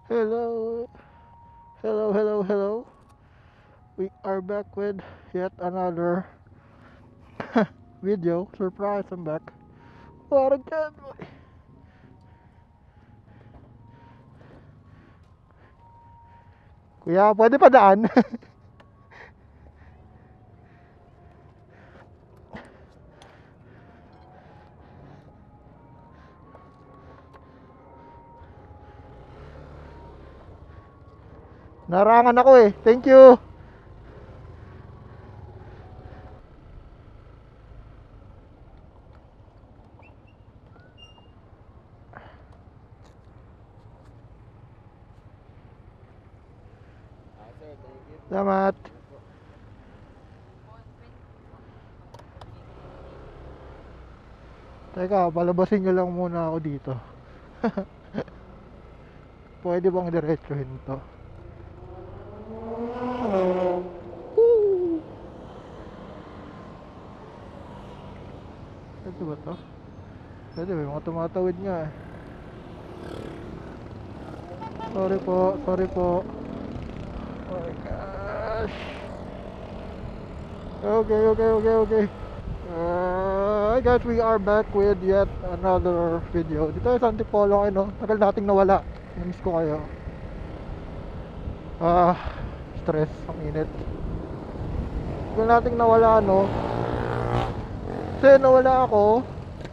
Hello, hello. We are back with yet another video. Surprise, I'm back. What again? Kuya, pwede pa daan? Narangan ako eh. Thank you. Salamat. Teka, palabasin nyo lang muna ako dito. Pwede bang diretsuhin to? Woo! Ito ba to? Pwede, may mga tumatawid nga eh. Sorry po. Oh my gosh. Okay. Hi guys, we are back with yet another video. Dito sa Antipolo kayo, no? Tagal nating nawala. Namiss ko kayo. Stress, ang init. Tagal nating nawala, no? Kasi nawala ako.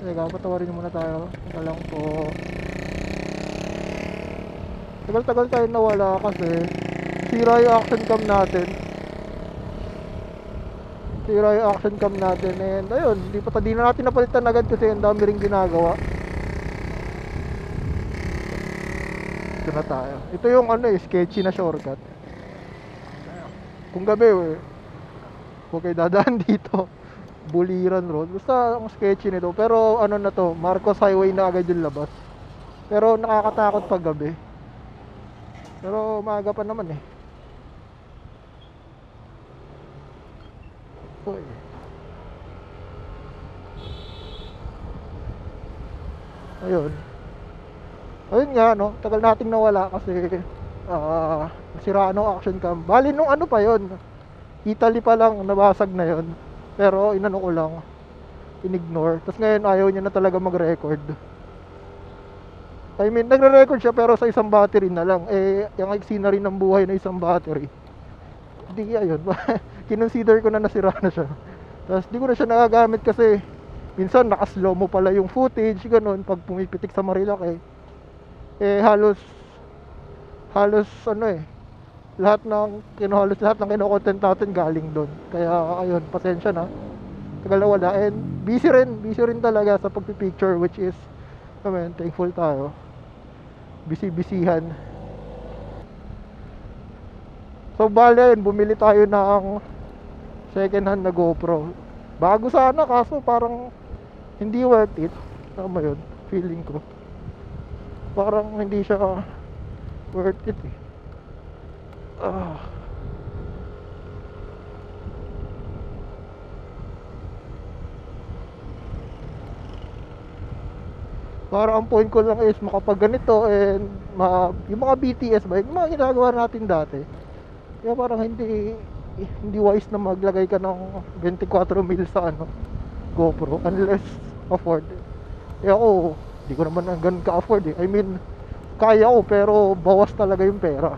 Teka, patawarin niyo muna tayo. Teka lang po. Tagal-tagal tayo nawala kasi sira yung action cam natin. And ayun, di na natin napalitan agad kasi ang dami ring ginagawa. Ito na tayo. Ito yung sketchy na shortcut. Kung gabi huwag kayo dadaan dito. Buliran Road. Basta ang sketchy nito. Pero na to, Marcos Highway na agad yung labas. Pero nakakatakot pag gabi. Pero maaga pa naman eh. Uy. Ayun nga, no? Tagal nating nawala kasi nasiraan ng action cam. Bali nung pa yon, Italy pa lang, nabasag na yon. Pero inano ko lang, in-ignore. Tapos ngayon ayaw niya na talaga mag-record. I mean, nagre-record siya pero sa isang battery na lang. Eh, yung iksi na rin ng buhay na isang battery. Hindi, ayun. Kinonsider ko na nasira na siya. Tapos di ko na siya nagagamit kasi minsan naka-slow mo pala yung footage, ganun, pag pumipitik sa Marilaki. Halos halos lahat ng kino-content natin galing doon. Kaya ayun, pasensya na. Tagal na wala. And busy rin talaga sa pagpipicture, which is thankful tayo. Busy-busyhan. So bale, bumili tayo ng second hand na GoPro. Bago sana, kaso parang hindi worth it. Tama yun, feeling ko. Parang hindi siya worth it eh. Parang ang point ko lang is makapag ganito and yung mga BTS ba, yung mga ginagawa natin dati. Kaya parang hindi wise na maglagay ka ng 24 mil sa GoPro unless afford. Ako, hindi ko naman ganun ka-afford eh. I mean, kaya ko pero bawas talaga yung pera.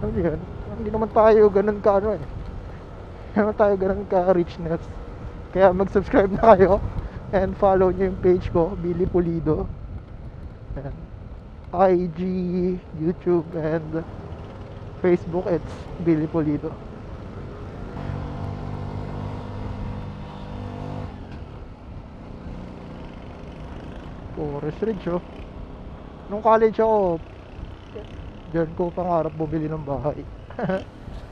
Hindi naman tayo ganun ka eh. Hindi naman tayo ganun ka richness. Kaya mag-subscribe na kayo and follow nyo yung page ko, Billy Pulido. And IG, YouTube, and Facebook, it's Billy Pulido. Forest Ridge nung college ako, diyan ko pangarap bumili ng bahay.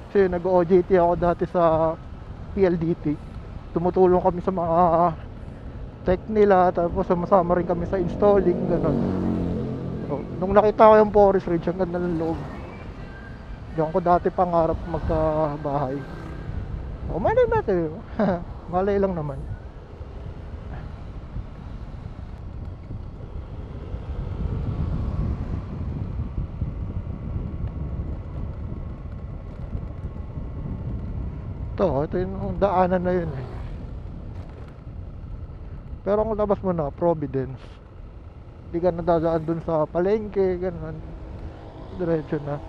Kasi nag-OJT ako dati sa PLDT. Tumutulong kami sa mga tech nila, tapos sumasama rin kami sa installing, gano'n. So, nung nakita ko yung Forest Ridge, ang ganda ng loob. Diyan ko dati pangarap magkabahay. Malay natin. Malay lang naman. Ito yung daanan na yun eh. Pero kung labas mo na, Providence, hindi ka nadadaan dun sa palengke, ganun. Diretso na.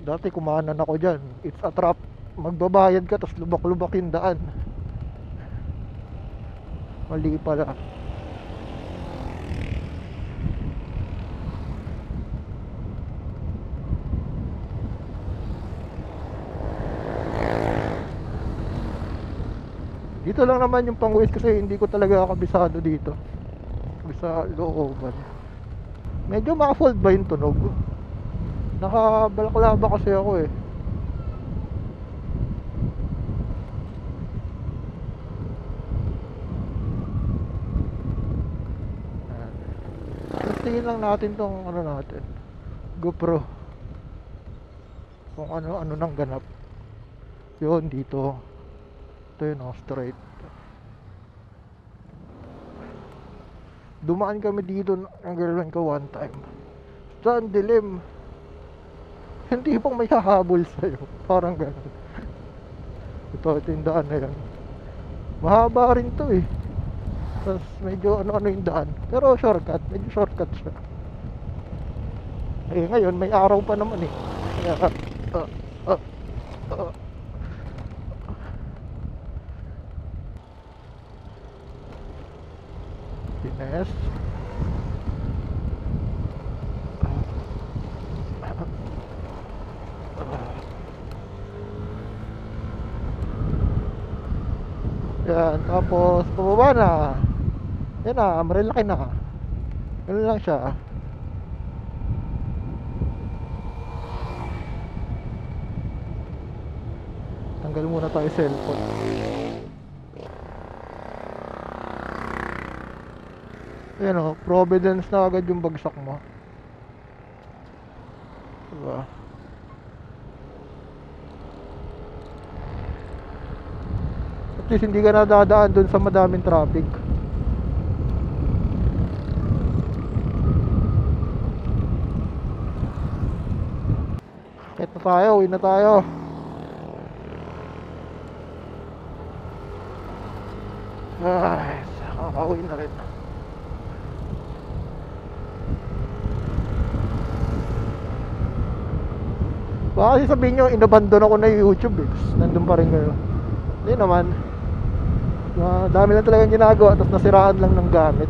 Dati kumanan ako dyan. It's a trap. Magbabayad ka, tapos lubak-lubak yung daan. Mali pala. Dito lang naman yung pang-waste kasi hindi ko talaga kabisado dito. Sa looban. Medyo muffled ba yung tunog? Nakabalaklava kasi ako eh. Tingin lang natin tong ano natin, GoPro, kung ano nang ganap. Yun dito. Ito yun oh, straight. Dumaan kami dito ng girlfriend ko one time. Saan dilim. Hindi pang may hahabol sa'yo. Parang ganun. Ito yung daan na yan. Mahaba rin to eh. Tapos medyo ano-ano yung daan. Pero shortcut. Medyo shortcut siya. Eh ngayon may araw pa naman eh. Kaya Pines. Yan, tapos pababa na. Yan na, marilaki na. Ganun lang siya. Tanggal muna tayo cellphone. Ayan o, Providence na agad yung bagsak mo. Diba? At least hindi ka nadadaan dun sa madaming traffic. Kahit na tayo, uwi na tayo. Ay, kakauwi na rin. Baka kasi sabihin nyo, inabandon ako na yung YouTube eh. Nandun pa rin kayo. Hindi naman. Dami lang talagang ginagawa, tapos nasiraan lang ng gamit.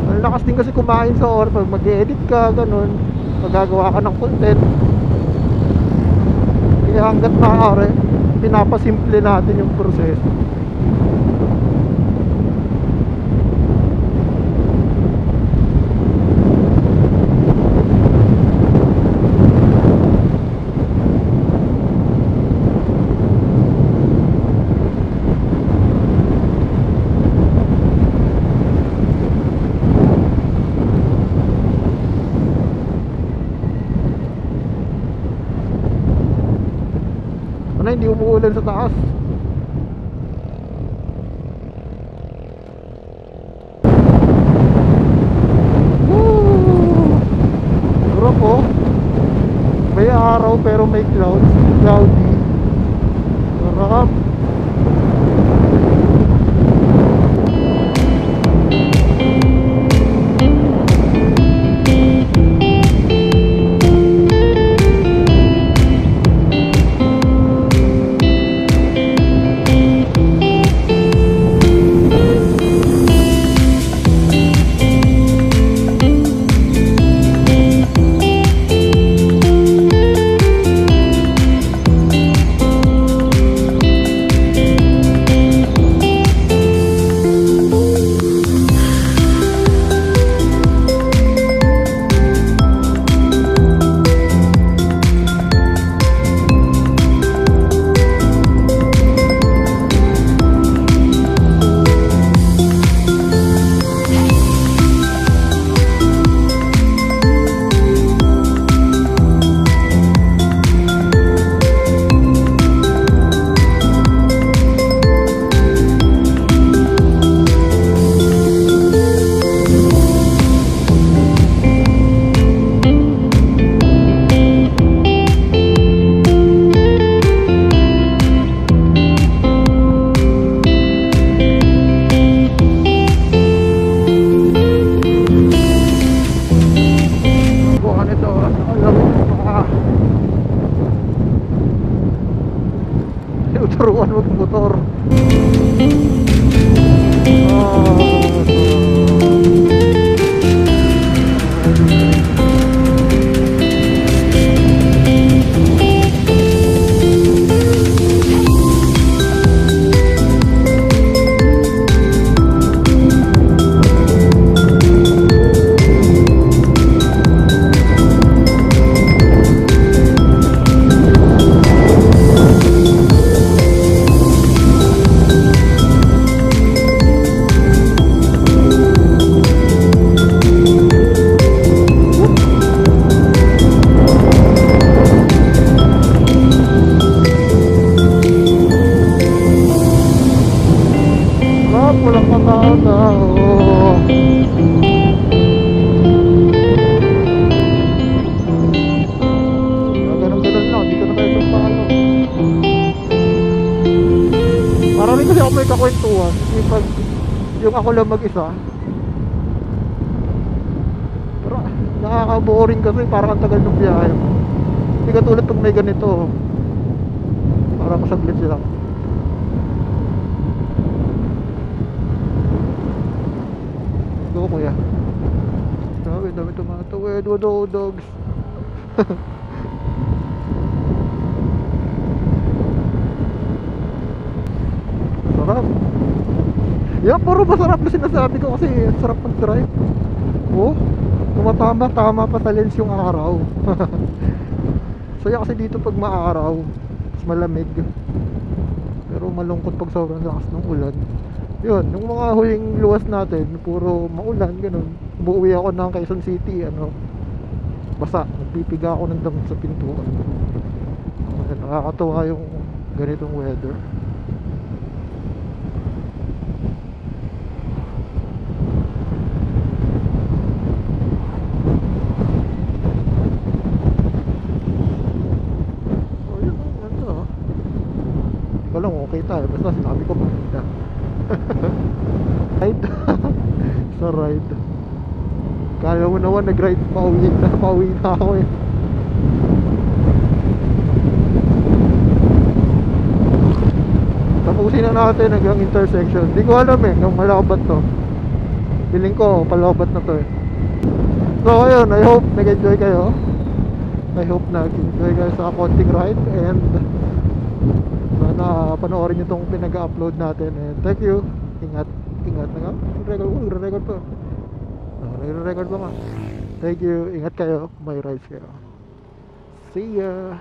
Ang lakas din kasi kumain sa oras pag mag-edit ka, ganun. Magagawa ka ng content. Kaya hanggat maaari, pinapasimple natin yung proseso. Hindi umuulan sa taas. Sarap oh. May araw pero may clouds. Cloudy. Sarap. walang matao. Ganun-ganun lang, dito na tayo sa palo. Para rin kasi ako may kakwentuhan. Yung ako lang mag-isa. Pero nakaka-boring kasi parang ang tagal ng biyahe. Hindi katulad pag may ganito. Parang masaglit sila. Go kuya. Dami tumatawid. Wado dogs. Sarap. Yan, puro masarap na sinasabi ko kasi ang sarap mag-drive. Oh, tumatama-tama pa sa lens yung araw. Saya kasi dito pag maaraw, mas malamig. Pero malungkot pag sobrang lakas ng ulan. Yun, yung mga huling luwas natin, puro maulan, ganun. Umuwi ako ng Quezon City, basa, nagpipiga ako ng damit sa pintuan. Nakakatuwa yung ganitong weather. Lang okay tayo, basta sinabi ko maganda. Ride. Sa ride. Kala mo naman nag-ride, pauwi na ako eh. Tapusin na natin hanggang intersection. Hindi ko alam eh kung malabat to. Feeling ko palabat na to eh. So ayun, I hope nag-enjoy kayo. I hope nag-enjoy kayo sa konting ride. And sana panoorin nyo itong pinag-upload natin. And thank you. Ingat na nga. Nagre-record pa. Nagre-record pa nga. Thank you. Ingat kayo. May rides kayo. See ya.